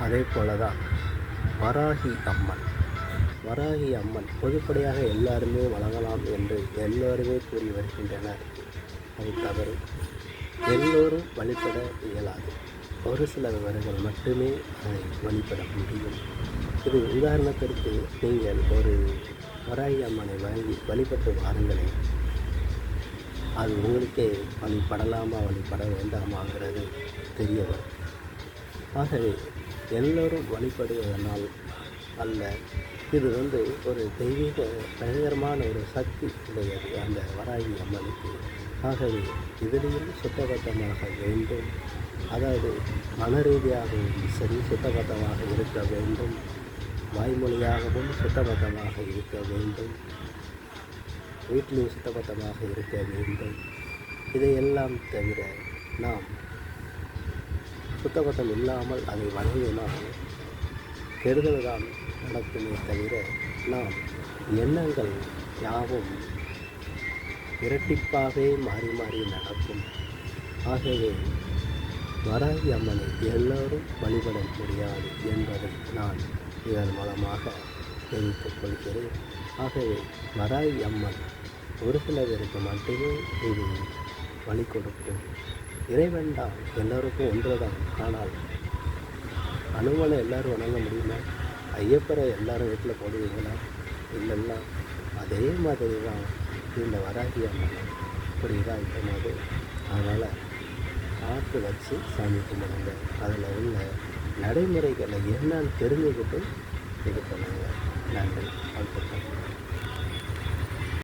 அதே போல தான் வராகி அம்மன். வராகி அம்மன் பொதுப்படையாக எல்லாருமே வணங்கலாம் என்று எல்லோருமே கூறி வருகின்றனர். அது தவறு. எல்லோரும் வழிபட இயலாது. ஒரு சில விவரங்கள் மட்டுமே அதை வழிபட முடியும். இது உதாரணத்திற்கு நீங்கள் ஒரு வராகி அம்மனை வழிபட்டு வாருங்களேன். அது உங்களுக்கே வழிபடலாமா வழிபட வேண்டாமாங்கிறது தெரிய வரும். ஆகவே எல்லோரும் வழிபடுவதனால் அல்ல, இது ஒரு தெய்வீக பயங்கரமான ஒரு சக்தி உடையது அந்த வராகி அம்மனுக்கு. ஆகவே இதிலையும் சுத்தபத்தமாக வேண்டும். அதாவது மன ரீதியாகவும் சரி சுத்தபத்தமாக இருக்க வேண்டும். வாய்மொழியாகவும் சுத்தபத்தமாக இருக்க வேண்டும். வீட்டிலும் சுத்தபத்தமாக இருக்க வேண்டும். இதையெல்லாம் தவிர நாம் சுத்தபத்தம் இல்லாமல் அதை வணங்கினால் கெடுதல் தான் நடக்குமே தவிர நாம் எண்ணங்கள் யாவும் இரட்டிப்பாகவே மாறி மாறி நடக்கும். ஆகவே வராகி அம்மனை எல்லோரும் வழிபட முடியாது என்பதை நான் இதன் மூலமாக தெரிவித்துக் கொள்கிறேன். ஆகவே வராகி அம்மன் ஒரு சில பேருக்கு மட்டுமே இது வழி கொடுக்கும். இறைவன் தான் எல்லோருக்கும் ஒன்று தான். ஆனால் அனுமனை எல்லோரும் வணங்க முடியுமா? ஐயப்பரை எல்லாரும் வீட்டில் போடுவீங்களா? இல்லைன்னா அதே மாதிரி தான் இந்த வராகி அம்மன் இப்படி தான் போது. அதனால் பார்த்து வச்சு சாமி கும்பிடுங்க. அதில் உள்ள நடைமுறைகளை என்னன்னு தெரிஞ்சுக்கிட்டு இது பண்ணுங்க. நன்றி. வாழ்த்துக்கள்.